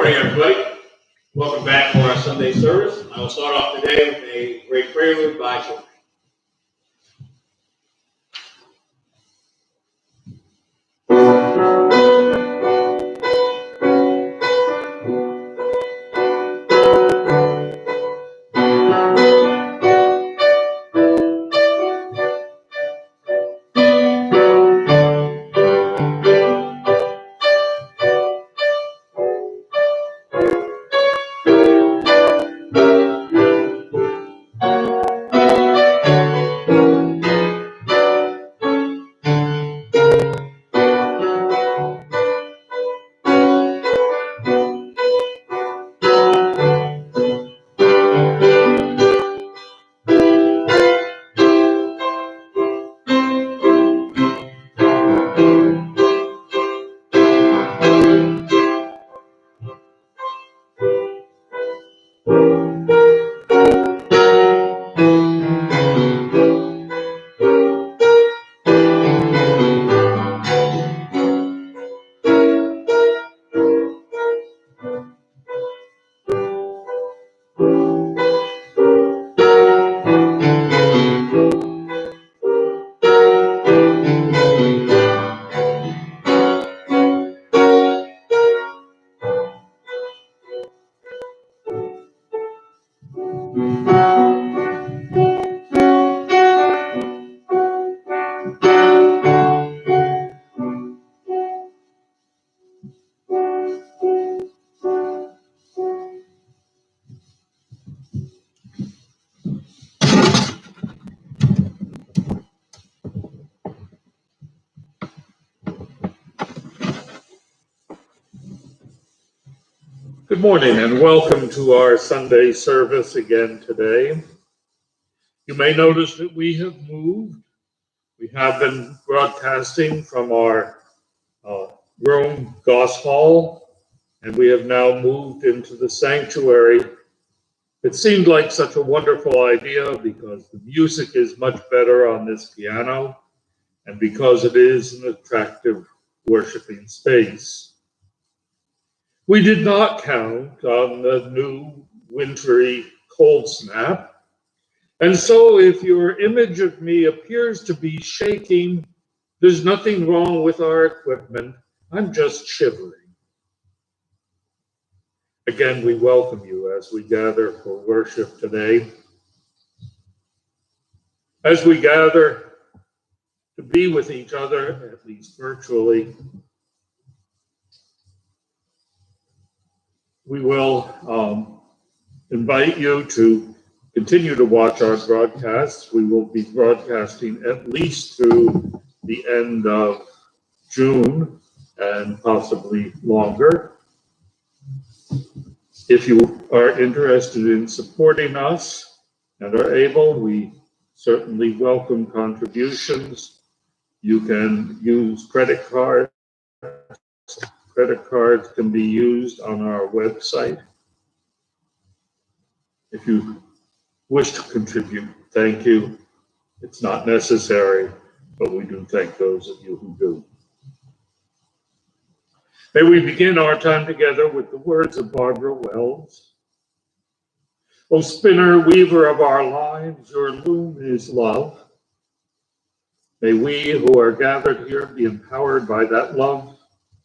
morning, everybody. Welcome back to our Sunday service. I will start off today with a great prelude by Clarke. Good morning and welcome to our Sunday service again today. You may notice that we have moved. We have been broadcasting from our room, Goss Hall, and we have now moved into the sanctuary. It seemed like such a wonderful idea because the music is much better on this piano and because it is an attractive worshiping space. We did not count on the new wintry cold snap. And so if your image of me appears to be shaking, there's nothing wrong with our equipment. I'm just shivering. Again, we welcome you as we gather for worship today. As we gather to be with each other, at least virtually, we will invite you to continue to watch our broadcasts. We will be broadcasting at least through the end of June and possibly longer. If you are interested in supporting us and are able, we certainly welcome contributions. You can use credit cards. Credit cards can be used on our website. If you wish to contribute, thank you. It's not necessary, but we do thank those of you who do. May we begin our time together with the words of Barbara Wells. O spinner, weaver of our lives, your loom is love. May we who are gathered here be empowered by that love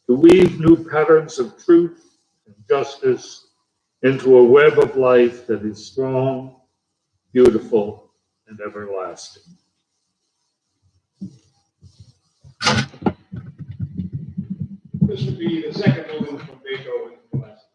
to weave new patterns of truth and justice into a web of life that is strong, beautiful, and everlasting. This would be the second movement from Beethoven's Classic.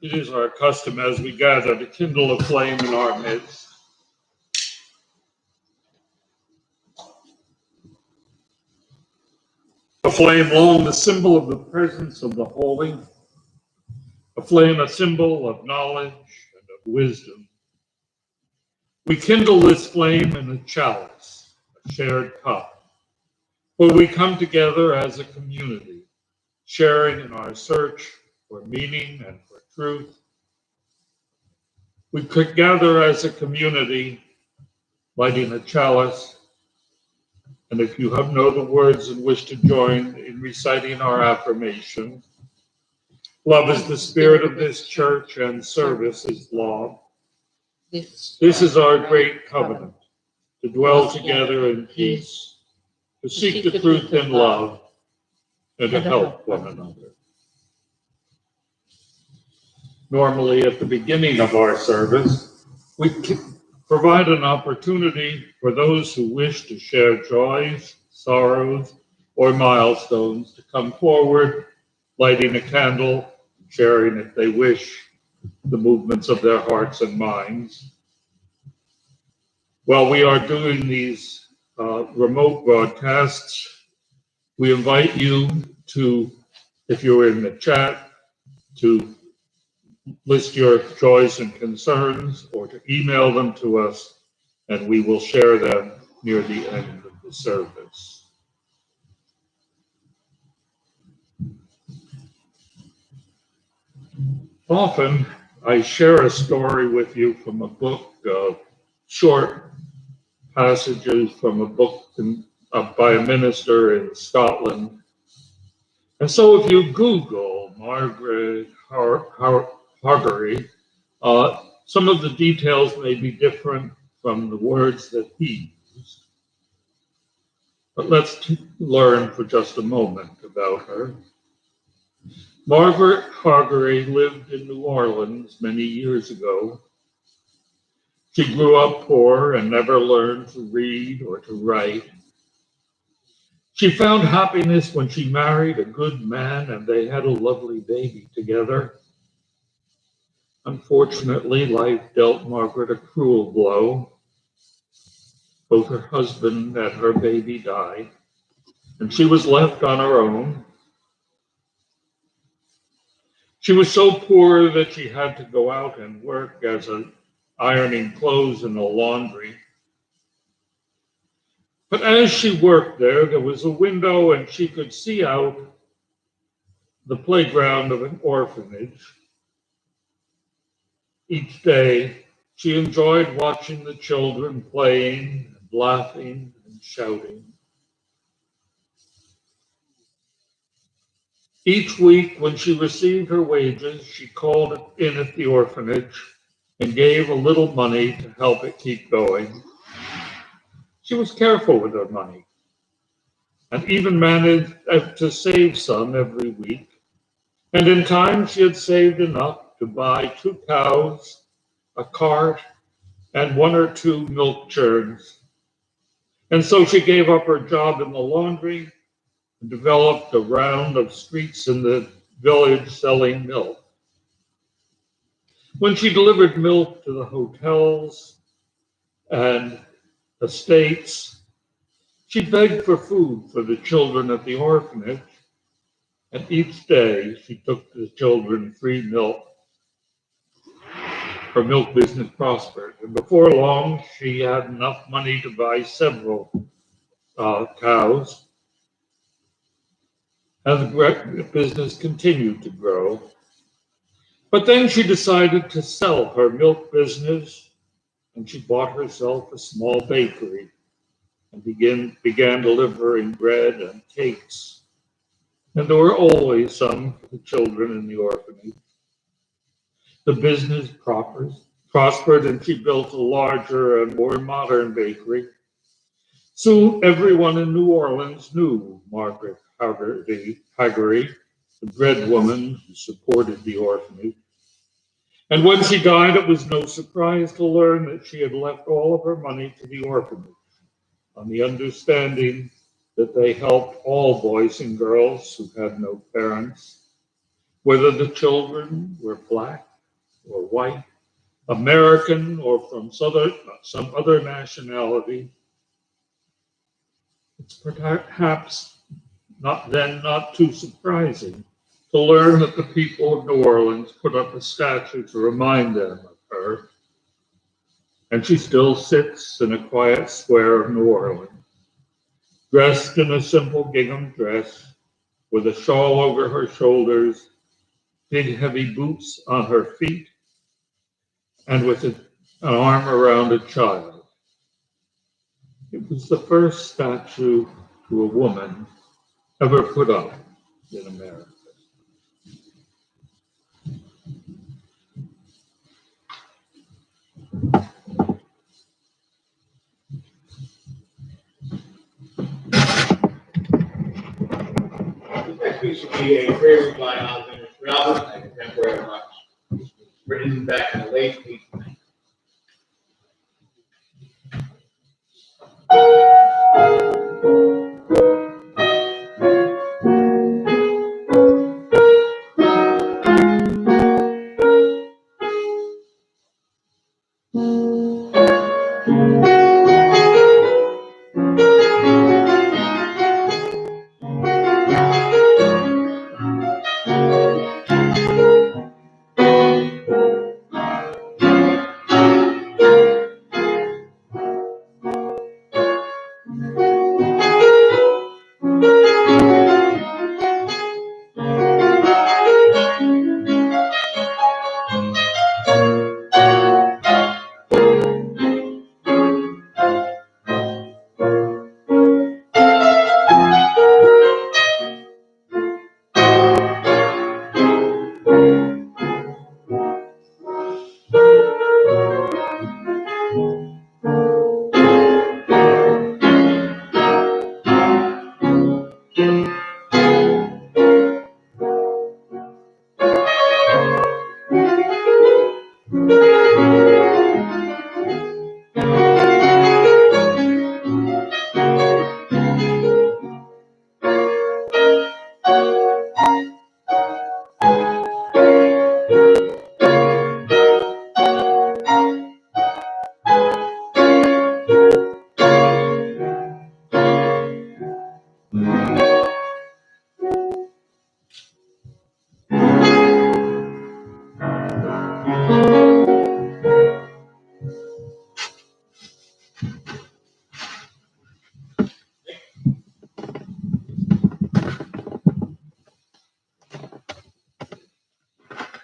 It is our custom as we gather to kindle a flame in our midst. A flame long the symbol of the presence of the holy, a flame a symbol of knowledge and of wisdom. We kindle this flame in a chalice, a shared cup, where we come together as a community, sharing in our search for meaning and for truth. We could gather as a community, lighting a chalice, and if you know the words and wish to join in reciting our affirmation, love is the spirit of this church and service is law. This is our great covenant, to dwell together in peace, to seek the truth in love, and to help one another. Normally, at the beginning of our service, we provide an opportunity for those who wish to share joys, sorrows, or milestones to come forward, lighting a candle, sharing, if they wish, the movements of their hearts and minds. While we are doing these remote broadcasts, we invite you to, if you're in the chat, to list your joys and concerns or to email them to us, and we will share them near the end of the service. Often, I share a story with you from a book, short passages from a book by a minister in Scotland. And so if you Google Margaret Hargery, some of the details may be different from the words that he used. But let's learn for just a moment about her. Margaret Hargery lived in New Orleans many years ago. She grew up poor and never learned to read or to write. She found happiness when she married a good man and they had a lovely baby together. Unfortunately, life dealt Margaret a cruel blow. Both her husband and her baby died, and she was left on her own. She was so poor that she had to go out and work as ironing clothes in a laundry. But as she worked there was a window and she could see out the playground of an orphanage. Each day, she enjoyed watching the children playing, and laughing, and shouting. Each week, when she received her wages, she called in at the orphanage and gave a little money to help it keep going. She was careful with her money and even managed to save some every week. And in time, she had saved enough to buy 2 cows, a cart, and 1 or 2 milk churns. And so she gave up her job in the laundry and developed a round of streets in the village selling milk. When she delivered milk to the hotels and estates, she begged for food for the children at the orphanage, and each day she took the children free milk. Her milk business prospered, and before long she had enough money to buy several cows, and the business continued to grow. But then she decided to sell her milk business, and she bought herself a small bakery and began delivering bread and cakes. And there were always some for the children in the orphanage. The business prospered, and she built a larger and more modern bakery. Soon everyone in New Orleans knew Margaret Hargery, the bread woman who supported the orphanage. And when she died, it was no surprise to learn that she had left all of her money to the orphanage, on the understanding that they helped all boys and girls who had no parents, whether the children were Black, or white, American or from some other nationality, it's perhaps not too surprising to learn that the people of New Orleans put up a statue to remind them of her. And she still sits in a quiet square of New Orleans, dressed in a simple gingham dress, with a shawl over her shoulders, big heavy boots on her feet, and with an arm around a child. It was the first statue to a woman ever put up in America. The next piece will be a prayer by Alexander Albert, a contemporary of ours, written back in the late 1890s.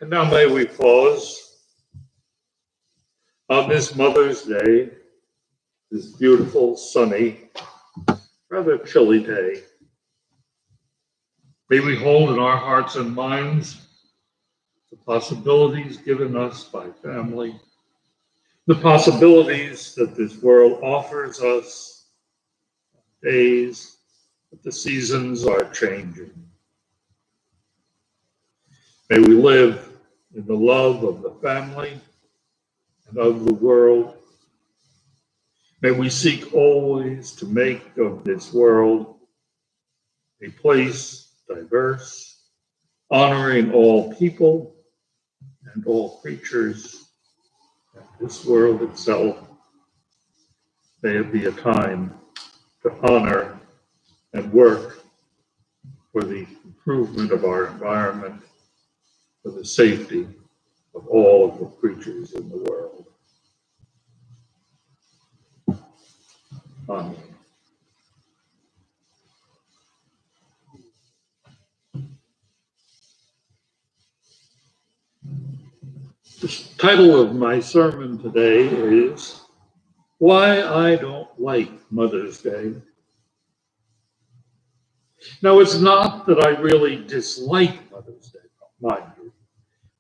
And now may we pause on this Mother's Day, this beautiful, sunny, rather chilly day. May we hold in our hearts and minds the possibilities given us by family, the possibilities that this world offers us, days that the seasons are changing. May we live in the love of the family and of the world. May we seek always to make of this world a place diverse, honoring all people and all creatures, and this world itself. May it be a time to honor and work for the improvement of our environment, for the safety of all of the creatures in the world. Amen. The title of my sermon today is Why I Don't Like Mother's Day. Now, it's not that I really dislike Mother's Day, mind you,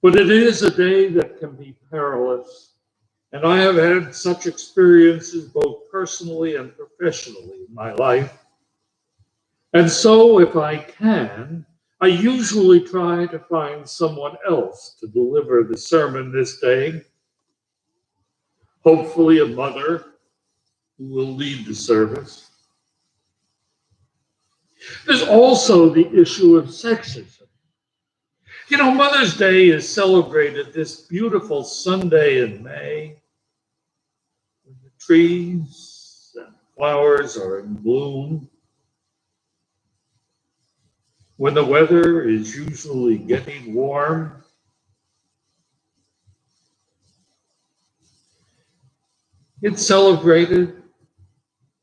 but it is a day that can be perilous, and I have had such experiences both personally and professionally in my life. And so, if I can, I usually try to find someone else to deliver the sermon this day, hopefully a mother who will lead the service. There's also the issue of sexism. You know, Mother's Day is celebrated this beautiful Sunday in May when the trees and flowers are in bloom, when the weather is usually getting warm. It's celebrated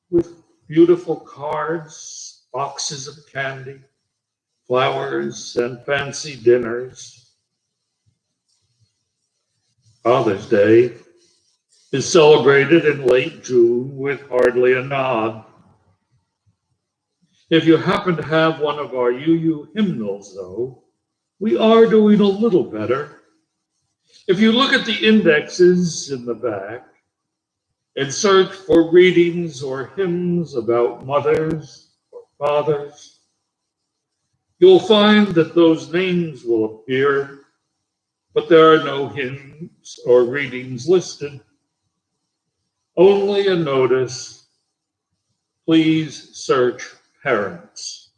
with beautiful cards, boxes of candy, flowers, and fancy dinners. Father's Day is celebrated in late June with hardly a nod. If you happen to have one of our UU hymnals, though, we are doing a little better. If you look at the indexes in the back and search for readings or hymns about mothers or fathers, you'll find that those names will appear, but there are no hymns or readings listed. Only a notice, please search parents.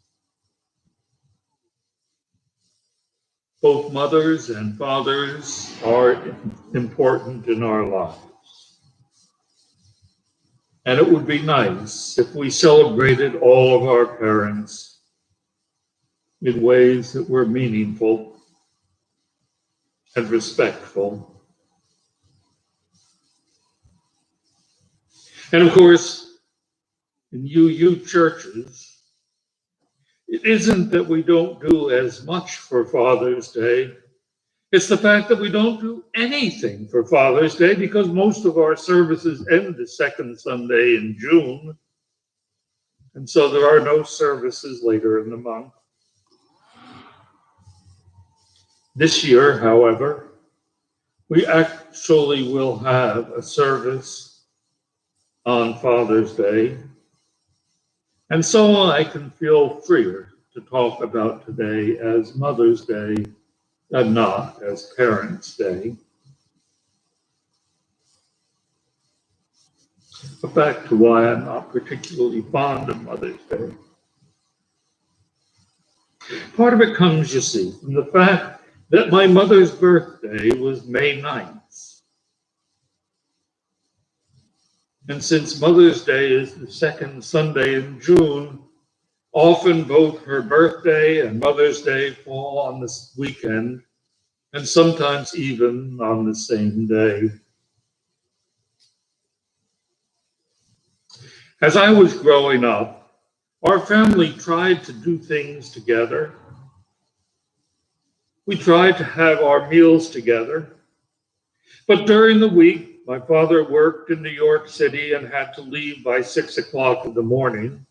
Both mothers and fathers are important in our lives. And it would be nice if we celebrated all of our parents in ways that were meaningful and respectful. And of course, in UU churches, it isn't that we don't do as much for Father's Day. It's the fact that we don't do anything for Father's Day because most of our services end the second Sunday in June. And so there are no services later in the month. This year, however, we actually will have a service on Father's Day. And so I can feel freer to talk about today as Mother's Day and not as Parents' Day. But back to why I'm not particularly fond of Mother's Day. Part of it comes, you see, from the fact that my mother's birthday was May 9th. And since Mother's Day is the second Sunday in June, often both her birthday and Mother's Day fall on this weekend, and sometimes even on the same day. As I was growing up, our family tried to do things together. We tried to have our meals together. But during the week, my father worked in New York City and had to leave by 6 o'clock in the morning.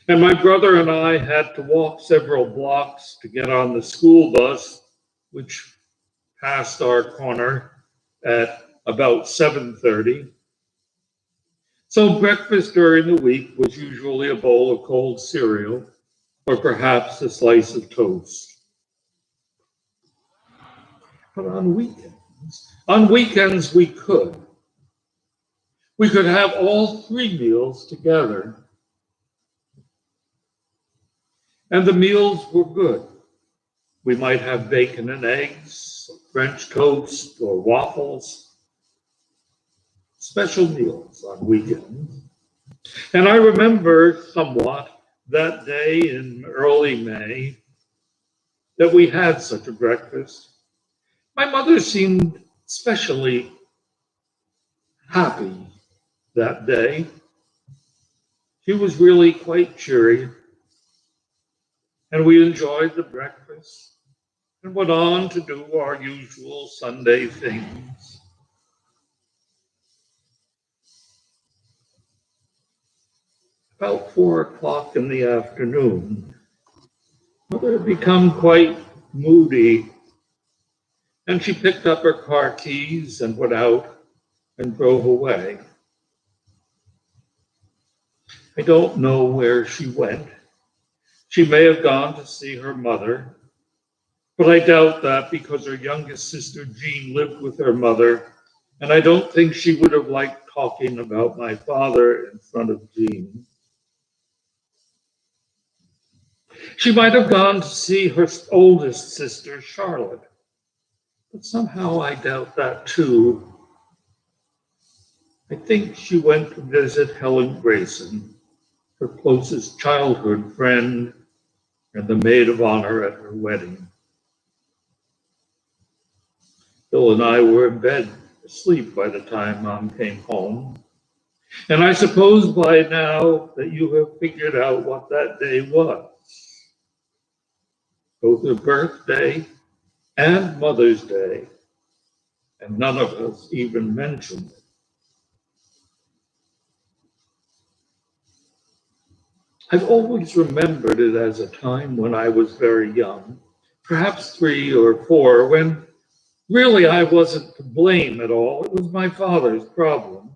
And my brother and I had to walk several blocks to get on the school bus, which passed our corner at about 7:30. So breakfast during the week was usually a bowl of cold cereal or perhaps a slice of toast. But on weekends we could. We could have all three meals together. And the meals were good. We might have bacon and eggs, French toast, or waffles. Special meals on weekends. And I remember somewhat that day in early May that we had such a breakfast. My mother seemed especially happy that day. She was really quite cheery. And we enjoyed the breakfast and went on to do our usual Sunday things. About 4 o'clock in the afternoon, Mother had become quite moody, and she picked up her car keys and went out and drove away. I don't know where she went. She may have gone to see her mother, but I doubt that because her youngest sister Jean lived with her mother, and I don't think she would have liked talking about my father in front of Jean. She might have gone to see her oldest sister, Charlotte, but somehow I doubt that too. I think she went to visit Helen Grayson, her closest childhood friend and the maid of honor at her wedding. Bill and I were in bed, asleep by the time Mom came home. And I suppose by now that you have figured out what that day was. Both her birthday and Mother's Day, and none of us even mentioned it. I've always remembered it as a time when I was very young, perhaps 3 or 4, when really I wasn't to blame at all. It was my father's problem.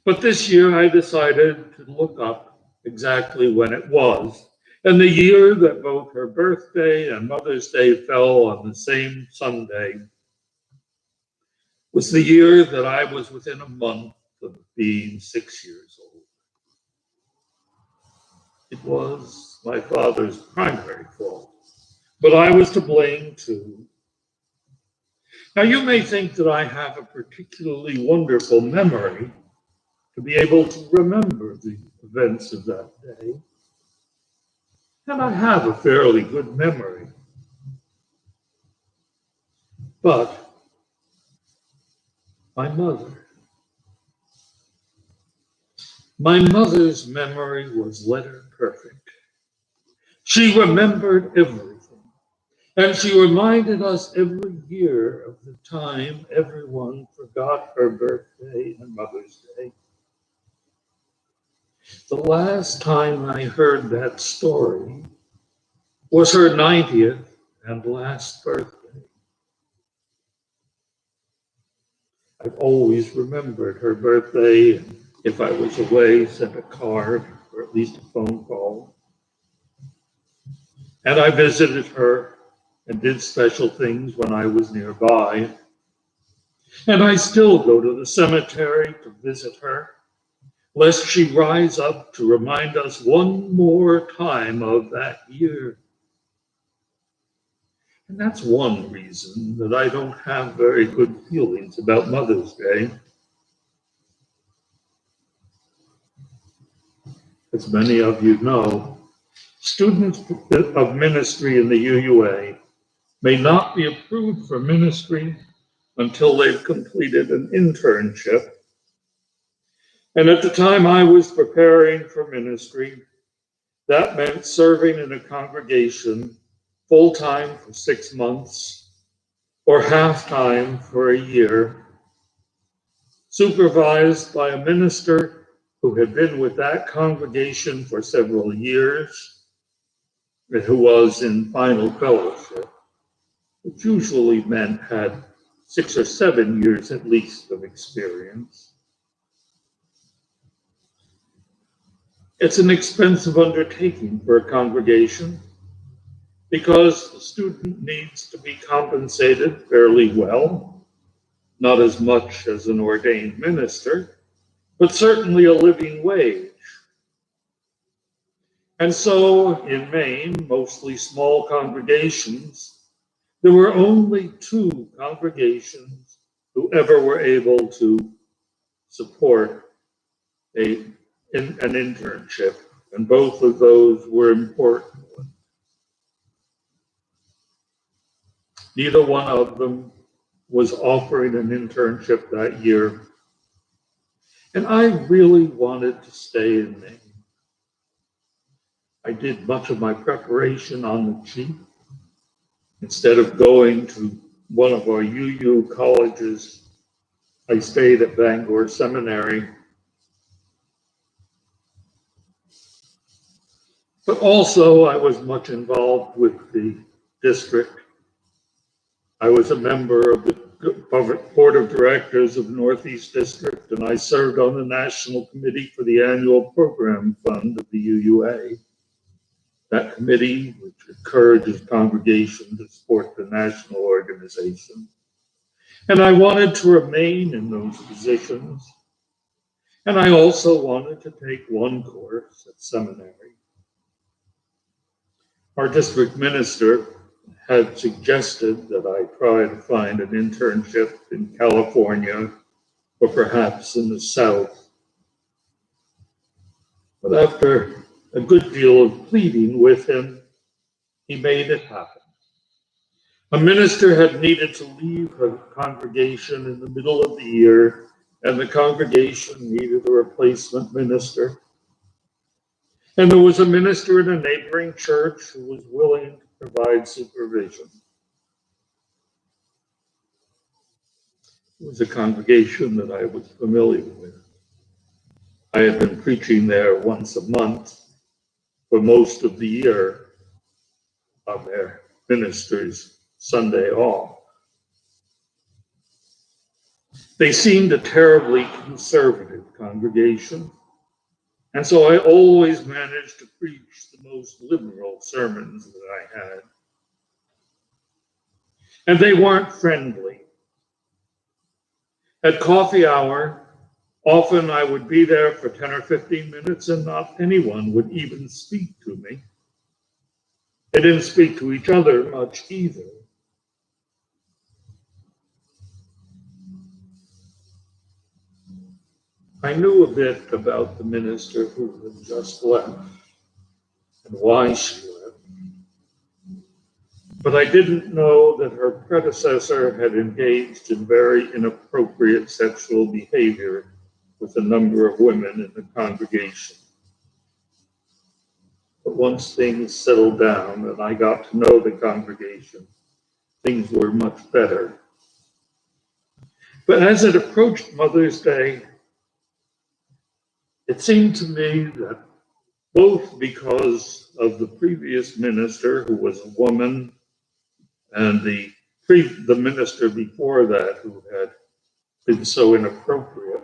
But this year I decided to look up exactly when it was. And the year that both her birthday and Mother's Day fell on the same Sunday was the year that I was within a month of being 6 years old. It was my father's primary fault, but I was to blame too. Now, you may think that I have a particularly wonderful memory to be able to remember the events of that day. And I have a fairly good memory. But my mother's memory was letter perfect. She remembered everything. And she reminded us every year of the time everyone forgot her birthday and Mother's Day. The last time I heard that story was her 90th and last birthday. I've always remembered her birthday, and if I was away, sent a card or at least a phone call. And I visited her and did special things when I was nearby. And I still go to the cemetery to visit her, lest she rise up to remind us one more time of that year. And that's one reason that I don't have very good feelings about Mother's Day. As many of you know, students of ministry in the UUA may not be approved for ministry until they've completed an internship. And at the time I was preparing for ministry, that meant serving in a congregation full-time for 6 months or half-time for a year, supervised by a minister who had been with that congregation for several years and who was in final fellowship, which usually meant had 6 or 7 years at least of experience. It's an expensive undertaking for a congregation because the student needs to be compensated fairly well, not as much as an ordained minister, but certainly a living wage. And so in Maine, mostly small congregations, there were only 2 congregations who ever were able to support an internship, and both of those were important. Neither one of them was offering an internship that year, and I really wanted to stay in Maine. I did much of my preparation on the cheap. Instead of going to one of our UU colleges, I stayed at Bangor Seminary. But also, I was much involved with the district. I was a member of the Board of Directors of Northeast District, and I served on the National Committee for the Annual Program Fund of the UUA. That committee, which encourages congregations to support the national organization. And I wanted to remain in those positions And I also wanted to take one course at seminary. Our district minister had suggested that I try to find an internship in California or perhaps in the South. But after a good deal of pleading with him, he made it happen. A minister had needed to leave her congregation in the middle of the year, and the congregation needed a replacement minister. And there was a minister in a neighboring church who was willing to provide supervision. It was a congregation that I was familiar with. I had been preaching there once a month for most of the year on their minister's Sunday off. They seemed a terribly conservative congregation, and so I always managed to preach the most liberal sermons that I had. And they weren't friendly. At coffee hour, often I would be there for 10 or 15 minutes and not anyone would even speak to me. They didn't speak to each other much either. I knew a bit about the minister who had just left and why she left, but I didn't know that her predecessor had engaged in very inappropriate sexual behavior with a number of women in the congregation. But once things settled down and I got to know the congregation, things were much better. But as it approached Mother's Day, it seemed to me that both because of the previous minister, who was a woman, and the minister before that, who had been so inappropriate,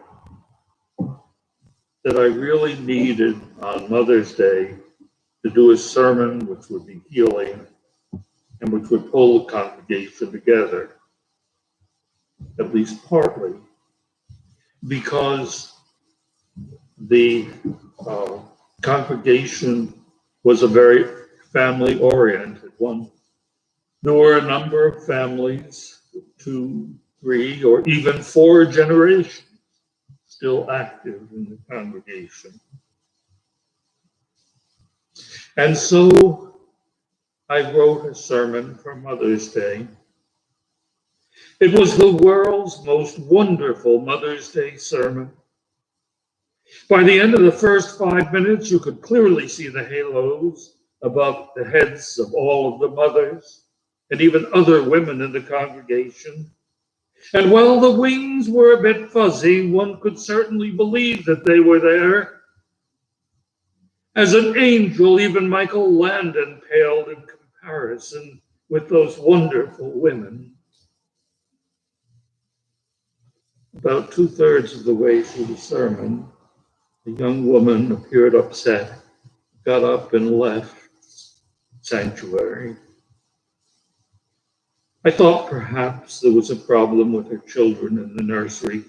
that I really needed on Mother's Day to do a sermon which would be healing and which would pull the congregation together, at least partly, because the congregation was a very family-oriented one. There were a number of families, 2, 3, or even 4 generations still active in the congregation. And so I wrote a sermon for Mother's Day. It was the world's most wonderful Mother's Day sermon. By the end of the first 5 minutes, you could clearly see the halos above the heads of all of the mothers and even other women in the congregation. And while the wings were a bit fuzzy, one could certainly believe that they were there. As an angel, even Michael Landon paled in comparison with those wonderful women. About 2/3 of the way through the sermon, a young woman appeared upset, got up and left sanctuary. I thought perhaps there was a problem with her children in the nursery.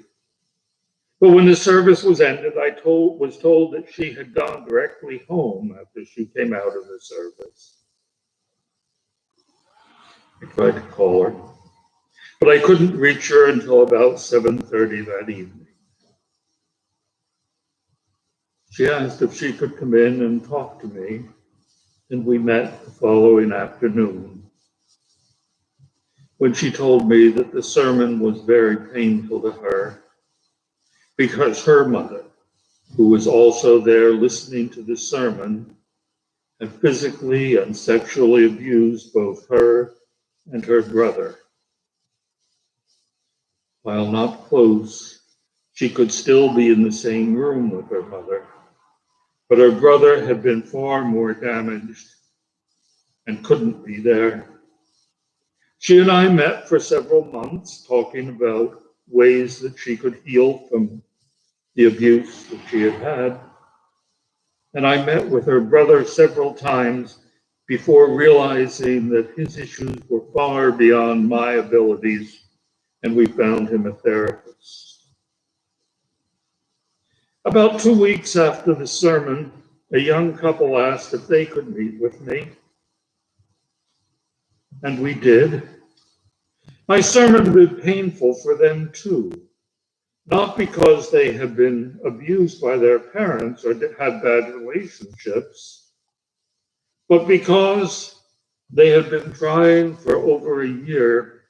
But when the service was ended, I was told that she had gone directly home after she came out of the service. I tried to call her, but I couldn't reach her until about 7:30 that evening. She asked if she could come in and talk to me, and we met the following afternoon. When she told me that the sermon was very painful to her, because her mother, who was also there listening to the sermon, had physically and sexually abused both her and her brother. While not close, she could still be in the same room with her mother, but her brother had been far more damaged and couldn't be there. She and I met for several months, talking about ways that she could heal from the abuse that she had had. And I met with her brother several times before realizing that his issues were far beyond my abilities, and we found him a therapist. About 2 weeks after the sermon, a young couple asked if they could meet with me, and we did. My sermon had been painful for them too, not because they had been abused by their parents or had bad relationships, but because they had been trying for over a year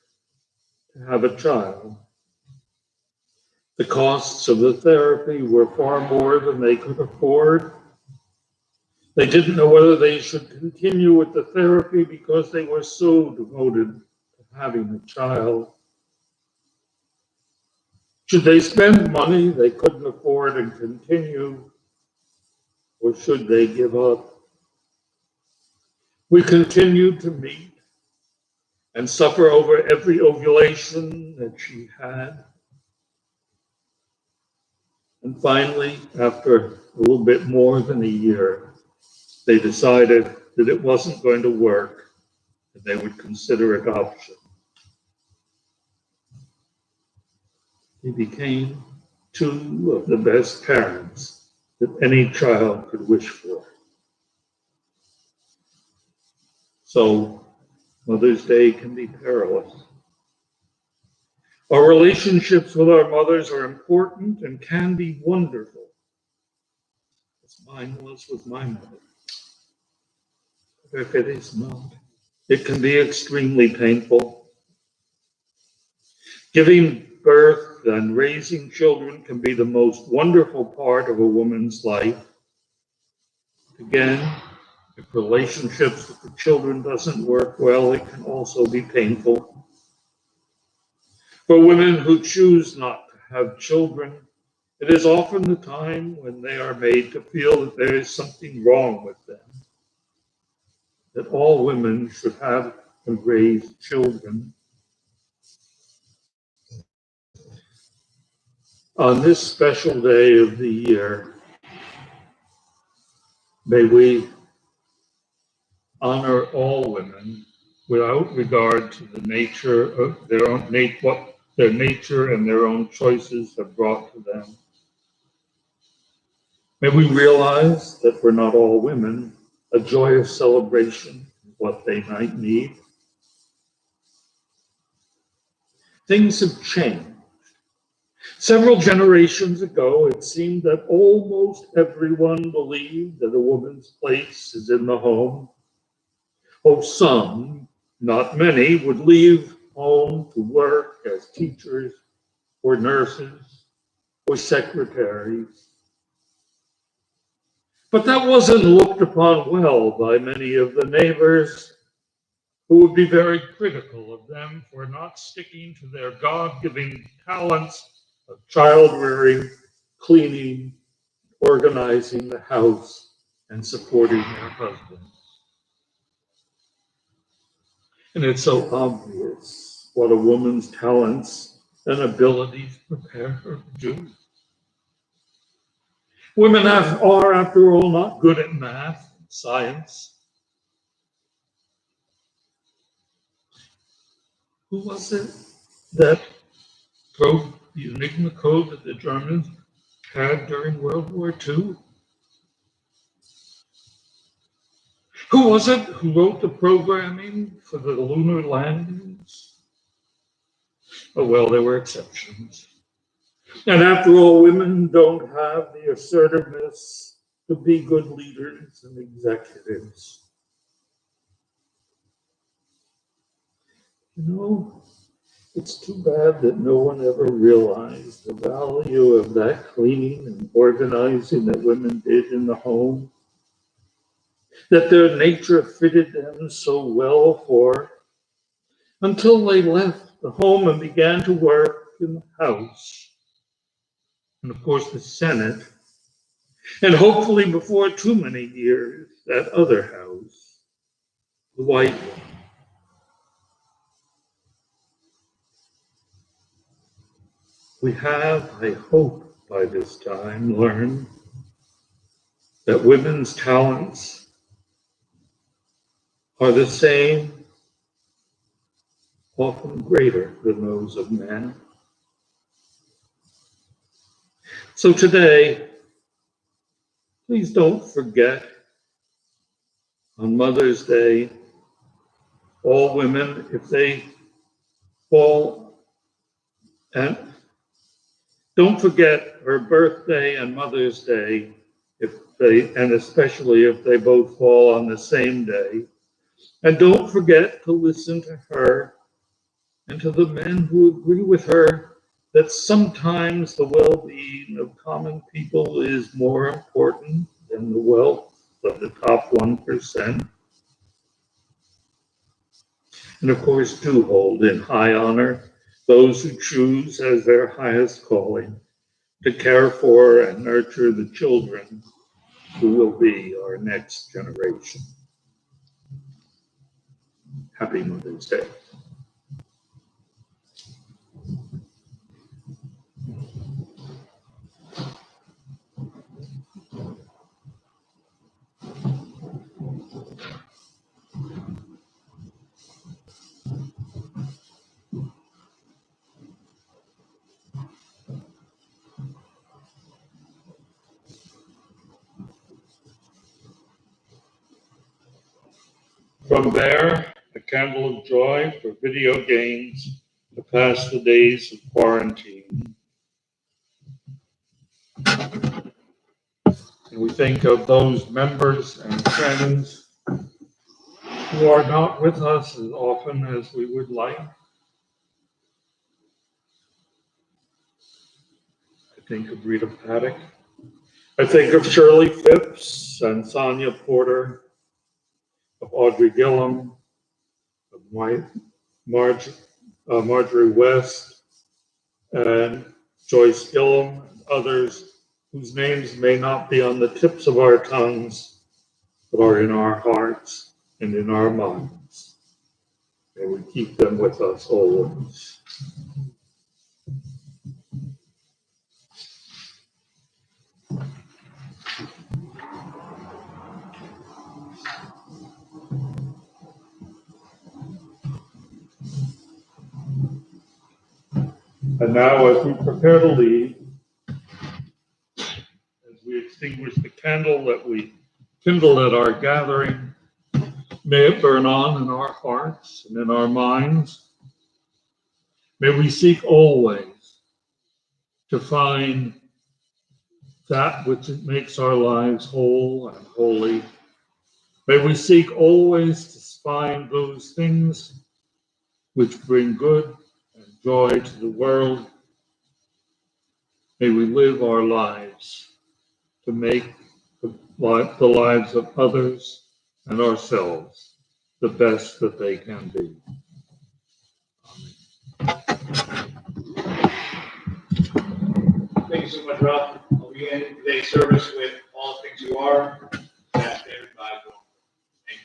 to have a child. The costs of the therapy were far more than they could afford. They didn't know whether they should continue with the therapy because they were so devoted to having a child. Should they spend money they couldn't afford and continue, or should they give up? We continued to meet and suffer over every ovulation that she had. And finally, after a little bit more than a year, they decided that it wasn't going to work and they would consider adoption. They became two of the best parents that any child could wish for. So Mother's Day can be perilous. Our relationships with our mothers are important and can be wonderful, as mine was with my mother. But if it is not, it can be extremely painful. Giving birth and raising children can be the most wonderful part of a woman's life. Again, if relationships with the children doesn't work well, it can also be painful. For women who choose not to have children, it is often the time when they are made to feel that there is something wrong with them, that all women should have and raise children. On this special day of the year, may we honor all women without regard to the nature of what their nature and their own choices have brought to them. May we realize that for not all women, a joyous celebration is what they might need. Things have changed. Several generations ago, it seemed that almost everyone believed that a woman's place is in the home. Oh, some, not many, would leave home to work as teachers or nurses or secretaries. But that wasn't looked upon well by many of the neighbors, who would be very critical of them for not sticking to their God-given talents of child rearing, cleaning, organizing the house, and supporting their husbands. And it's so obvious what a woman's talents and abilities prepare her to do. Women are, after all, not good at math and science. Who was it that broke the Enigma code that the Germans had during World War II? Who was it who wrote the programming for the lunar landings? Oh, well, there were exceptions. And after all, women don't have the assertiveness to be good leaders and executives. You know, it's too bad that no one ever realized the value of that cleaning and organizing that women did in the home, that their nature fitted them so well for, until they left the home and began to work in the House, and of course the Senate, and hopefully before too many years, that other house, the White one. We have, I hope, by this time learned that women's talents are the same, often greater than those of men. So today, Please don't forget on Mother's Day, all women, if they fall, and don't forget her birthday and Mother's Day, and especially if they both fall on the same day. And don't forget to listen to her and to the men who agree with her that sometimes the well-being of common people is more important than the wealth of the top 1%. And of course, do hold in high honor those who choose as their highest calling to care for and nurture the children who will be our next generation. Happy Mother's Day. From there, a candle of joy for video games to pass the days of quarantine. And we think of those members and friends who are not with us as often as we would like. I think of Rita Paddock. I think of Shirley Phipps and Sonia Porter, of Audrey Gillum, of Marjorie West, and Joyce Gillum, and others whose names may not be on the tips of our tongues, but are in our hearts and in our minds. May we keep them with us always. And now, as we prepare to leave, as we extinguish the candle that we kindled at our gathering, may it burn on in our hearts and in our minds. May we seek always to find that which makes our lives whole and holy. May we seek always to find those things which bring good and joy to the world. May we live our lives to make the lives of others and ourselves the best that they can be. Thank you so much, Rob. I'll be ending today's service with All the Things You Are. That's everybody. Thank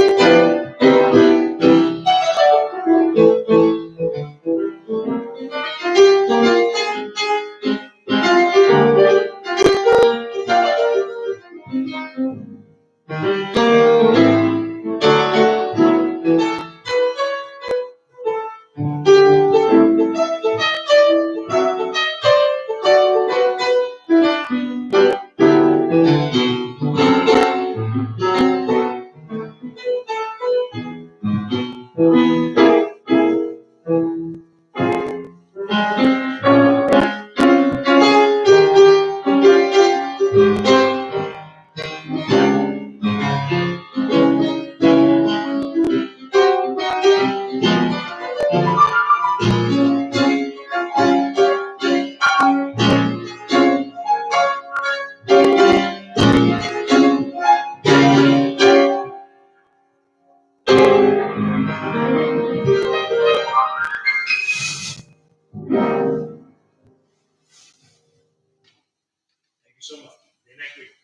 you Thank you so much. See you next week.